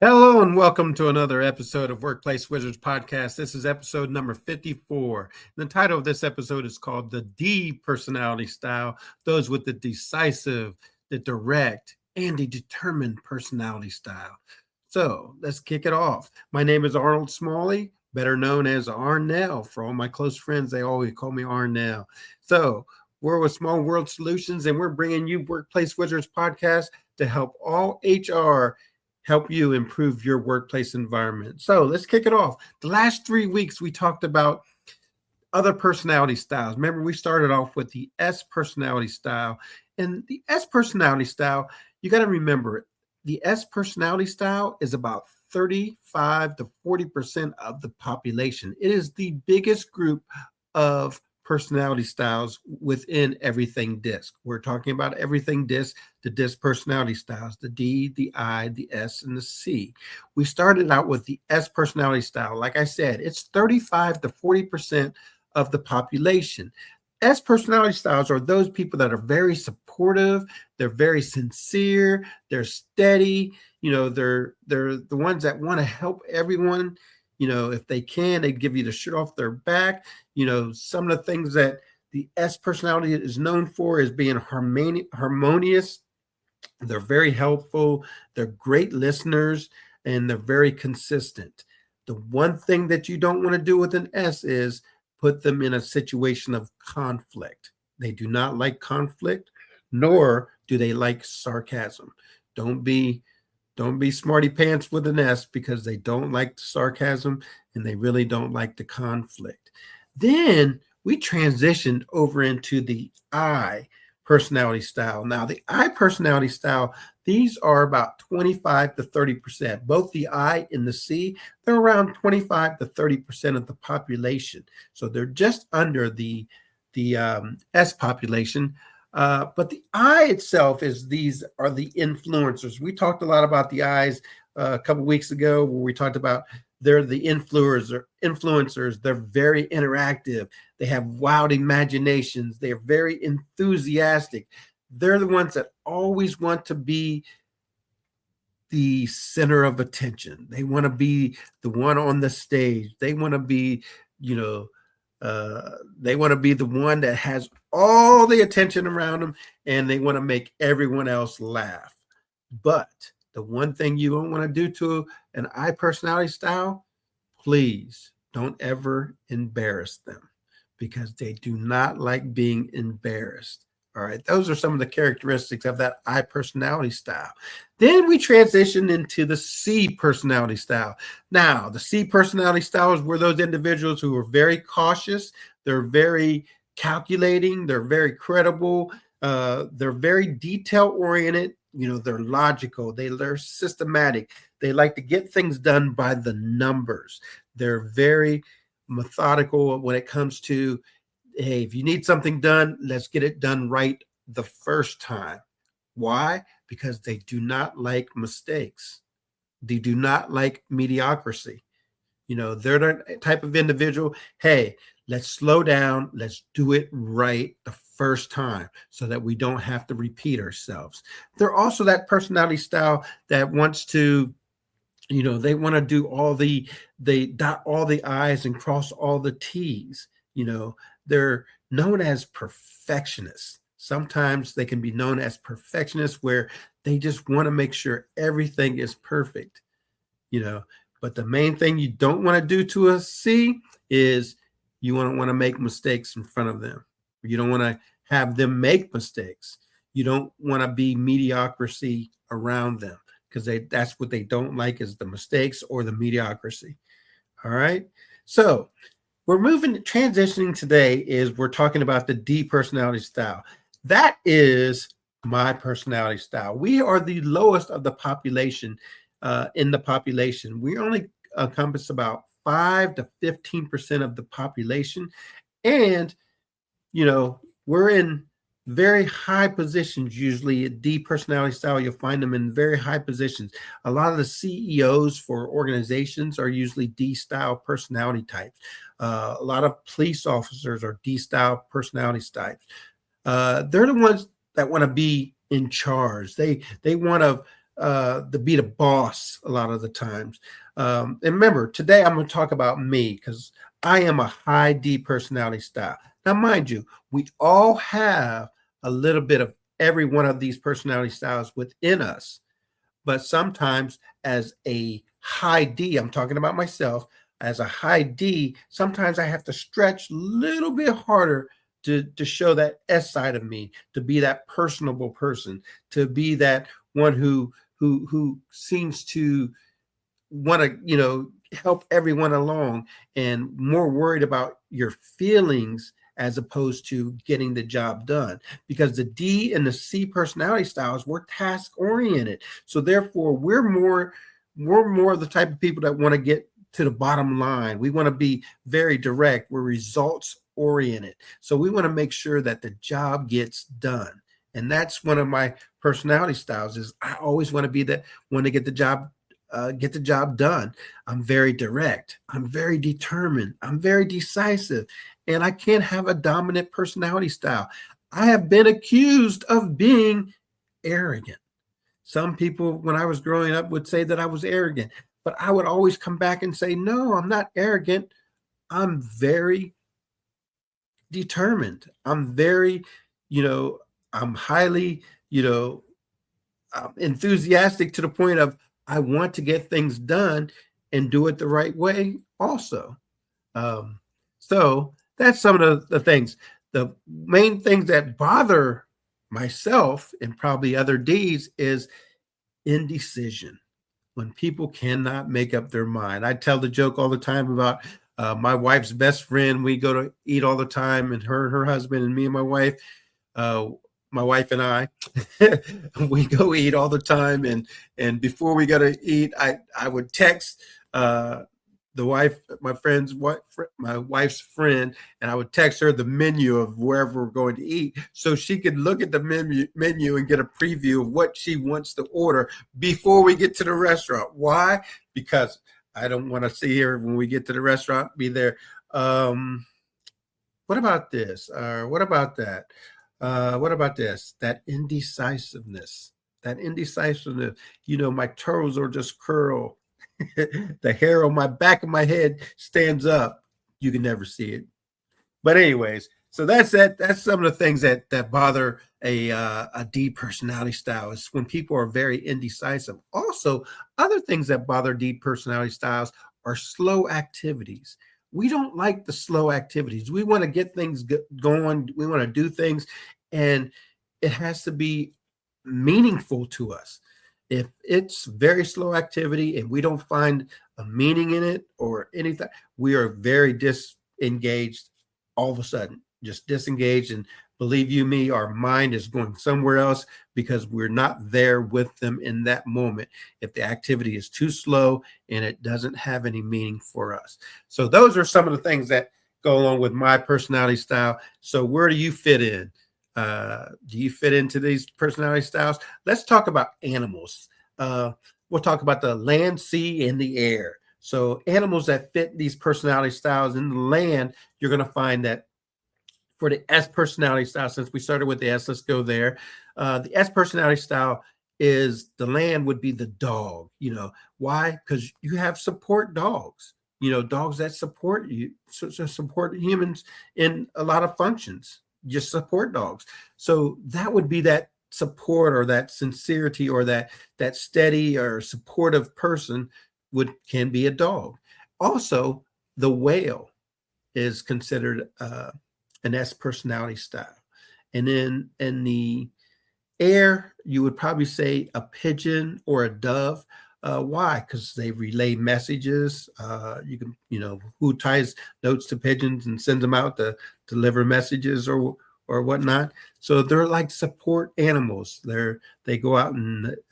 Hello and welcome to another episode of Workplace Wizards Podcast. This is episode number 54. The title of this episode is called The D Personality Style, those with the decisive, the direct, and the determined personality style. So let's kick it off. My name is Arnold Smalley, better known as Arnell. For all my close friends, they always call me Arnell. So we're with Small World Solutions, and we're bringing you Workplace Wizards Podcast to help all HR help you improve your workplace environment. So let's kick it off. The last 3 weeks, we talked about other personality styles. Remember, we started off with the S personality style. And the S personality style, you got to remember, the S personality style is about 35 to 40% of the population. It is the biggest group of personality styles within everything DISC. We're talking about everything DISC, the DISC personality styles, the D, the I, the S, and the C. We started out with the S personality style. Like I said, it's 35 to 40% of the population. S personality styles are those people that are very supportive, they're very sincere, they're steady, they're the ones that want to help everyone. If they can, they give you the shirt off their back. Some of the things that the S personality is known for is being harmonious. They're very helpful. They're great listeners, and they're very consistent. The one thing that you don't want to do with an S is put them in a situation of conflict. They do not like conflict, nor do they like sarcasm. Don't be smarty pants with an S, because they don't like the sarcasm and they really don't like the conflict. Then we transitioned over into the I personality style. Now, the I personality style, these are about 25 to 30%. Both the I and the C, they're around 25 to 30% of the population. So they're just under the S population. But the I itself these are the influencers. We talked a lot about the I's a couple weeks ago, where we talked about they're the influencers. They're very interactive. They have wild imaginations. They're very enthusiastic. They're the ones that always want to be the center of attention. They want to be the one on the stage. They want to be, they want to be the one that has all the attention around them, and they want to make everyone else laugh. But the one thing you don't want to do to an I personality style, please don't ever embarrass them, because they do not like being embarrassed. All right, those are some of the characteristics of that I personality style. Then we transition into the C personality style. Now, the C personality style is where those individuals who are very cautious, they're very calculating, they're very credible, they're very detail oriented. They're logical, they're systematic, they like to get things done by the numbers. They're very methodical when it comes to, hey, if you need something done, let's get it done right the first time. Why? Because they do not like mistakes. They do not like mediocrity. They're the type of individual, hey, let's slow down. Let's do it right the first time so that we don't have to repeat ourselves. They're also that personality style that wants to, they want to do they dot all the I's and cross all the T's. They're known as perfectionists. Sometimes they can be known as perfectionists, where they just want to make sure everything is perfect. But the main thing you don't want to do to a C is you don't want to make mistakes in front of them. You don't want to have them make mistakes. You don't want to be mediocrity around them, because that's what they don't like, is the mistakes or the mediocrity. All right. So we're transitioning today is we're talking about the D personality style. That is my personality style. We are the lowest of the population. In the population, we only encompass about 5 to 15% of the population. And, we're in very high positions. Usually a D personality style, you'll find them in very high positions. A lot of the CEOs for organizations are usually D style personality types. A lot of police officers are D style personality types. They're the ones that want to be in charge. They want to to be the boss a lot of the times. And remember, today I'm going to talk about me because I am a high D personality style. Now, mind you, we all have a little bit of every one of these personality styles within us. But sometimes, as a high D, I'm talking about myself, as a high D, sometimes I have to stretch a little bit harder to show that S side of me, to be that personable person, to be that one who seems to want to, help everyone along and more worried about your feelings as opposed to getting the job done. Because the D and the C personality styles, we're task oriented. So therefore we're more the type of people that want to get to the bottom line. We want to be very direct. We're results oriented. So we want to make sure that the job gets done. And that's one of my personality styles is I always want to be that want to get the job done. I'm very direct. I'm very determined. I'm very decisive. And I can't have a dominant personality style. I have been accused of being arrogant. Some people, when I was growing up, would say that I was arrogant, but I would always come back and say, no, I'm not arrogant. I'm very determined. I'm very, I'm highly, enthusiastic to the point of I want to get things done and do it the right way also. So that's some of the things. The main things that bother myself and probably other Ds is indecision. When people cannot make up their mind. I tell the joke all the time about my wife's best friend. We go to eat all the time, and her husband and me and my wife and I, we go eat all the time. And before we go to eat, I would text the wife, my wife's friend, and I would text her the menu of wherever we're going to eat so she could look at the menu and get a preview of what she wants to order before we get to the restaurant. Why? Because I don't want to see her when we get to the restaurant, be there. What about this? What about that? What about this? That indecisiveness. My toes are just curled. The hair on my back of my head stands up. You can never see it. But anyways, so that's it. That's some of the things that bother a D personality style is when people are very indecisive. Also, other things that bother D personality styles are slow activities. We don't like the slow activities. We want to get things going. We want to do things, and it has to be meaningful to us. If it's very slow activity and we don't find a meaning in it or anything, we are very disengaged all of a sudden, just disengaged. And believe you me, our mind is going somewhere else because we're not there with them in that moment. If the activity is too slow and it doesn't have any meaning for us. So those are some of the things that go along with my personality style. So where do you fit in? Do you fit into these personality styles? Let's talk about animals. We'll talk about the land, sea, and the air. So animals that fit these personality styles in the land, you're going to find that for the S personality style, since we started with the S, let's go there. The S personality style is the land would be the dog. Why? Because you have support dogs. Dogs that support you, support humans in a lot of functions. Just support dogs. So that would be that support or that sincerity or that steady or supportive person can be a dog. Also, the whale is considered an S personality style. And then in the air, you would probably say a pigeon or a dove. Why? Because they relay messages. You can, who ties notes to pigeons and sends them out to deliver messages or whatnot. So they're like support animals. They go out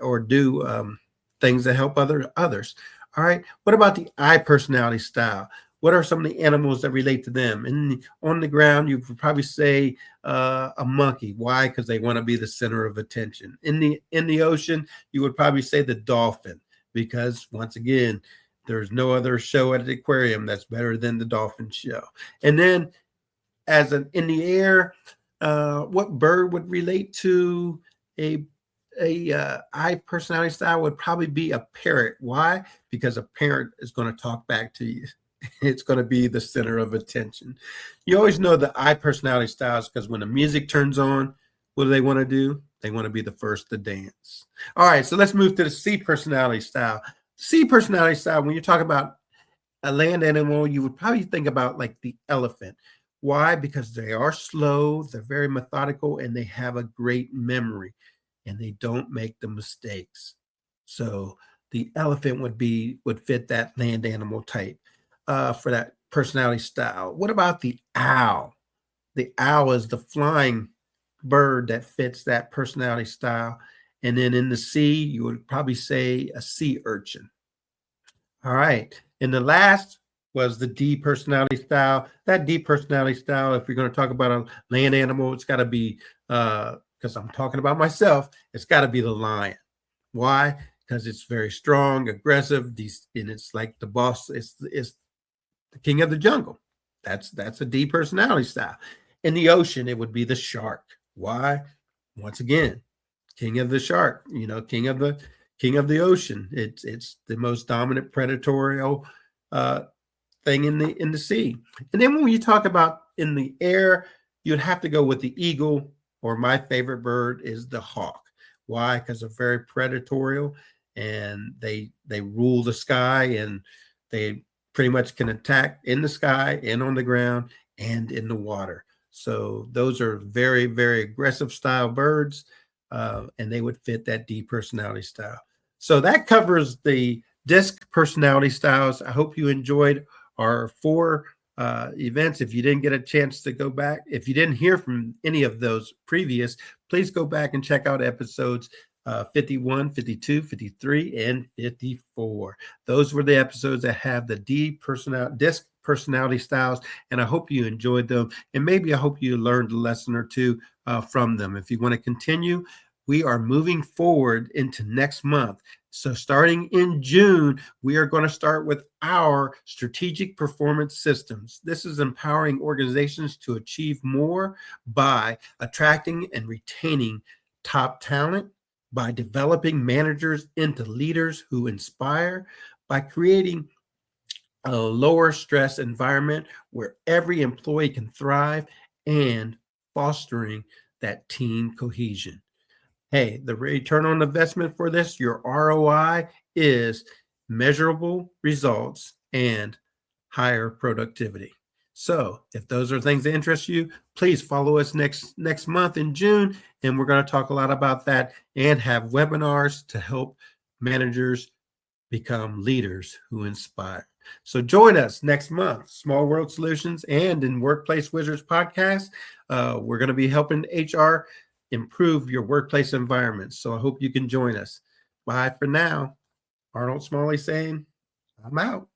or do things that help others. All right. What about the I personality style? What are some of the animals that relate to them? And on the ground, you could probably say a monkey. Why? Because they want to be the center of attention. In the ocean, you would probably say the dolphin. Because once again, there's no other show at the aquarium that's better than the dolphin show. And then in the air, what bird would relate to a I personality style would probably be a parrot. Why? Because a parrot is going to talk back to you. It's going to be the center of attention. You always know the I personality styles because when the music turns on, what do they want to do? They want to be the first to dance. All right, so let's move to the C personality style. C personality style, when you talk about a land animal, you would probably think about like the elephant. Why? Because they are slow, they're very methodical, and they have a great memory, and they don't make the mistakes. So the elephant would fit that land animal type for that personality style. What about the owl? The owl is the flying bird that fits that personality style. And then in the sea, you would probably say a sea urchin. All right. And the last was the D personality style. That D personality style, if you're going to talk about a land animal, it's got to be, because I'm talking about myself, it's got to be the lion. Why? Because it's very strong, aggressive, and it's like the boss, it's the king of the jungle. That's a D personality style. In the ocean, it would be the shark. Why? Once again, king of the shark, king of the ocean. It's the most dominant predatorial thing in the sea. And then when you talk about in the air, you'd have to go with the eagle, or my favorite bird is the hawk. Why? Because they're very predatorial and they rule the sky, and they pretty much can attack in the sky and on the ground and in the water. So those are very, very aggressive style birds, and they would fit that D personality style. So that covers the DISC personality styles. I hope you enjoyed our 4 events. If you didn't get a chance to go back, if you didn't hear from any of those previous, please go back and check out episodes 51, 52, 53, and 54. Those were the episodes that have the DISC personality styles, and I hope you enjoyed them, and maybe I hope you learned a lesson or two from them. If you want to continue, we are moving forward into next month. So starting in June, we are going to start with our strategic performance systems. This is empowering organizations to achieve more by attracting and retaining top talent, by developing managers into leaders who inspire, by creating a lower stress environment where every employee can thrive, and fostering that team cohesion. Hey, the return on investment for this, your ROI, is measurable results and higher productivity. So if those are things that interest you, please follow us next month in June, and we're going to talk a lot about that and have webinars to help managers become leaders who inspire. So join us next month, Small World Solutions and in Workplace Wizards podcast. We're going to be helping HR improve your workplace environment. So I hope you can join us. Bye for now. Arnold Smalley saying, I'm out.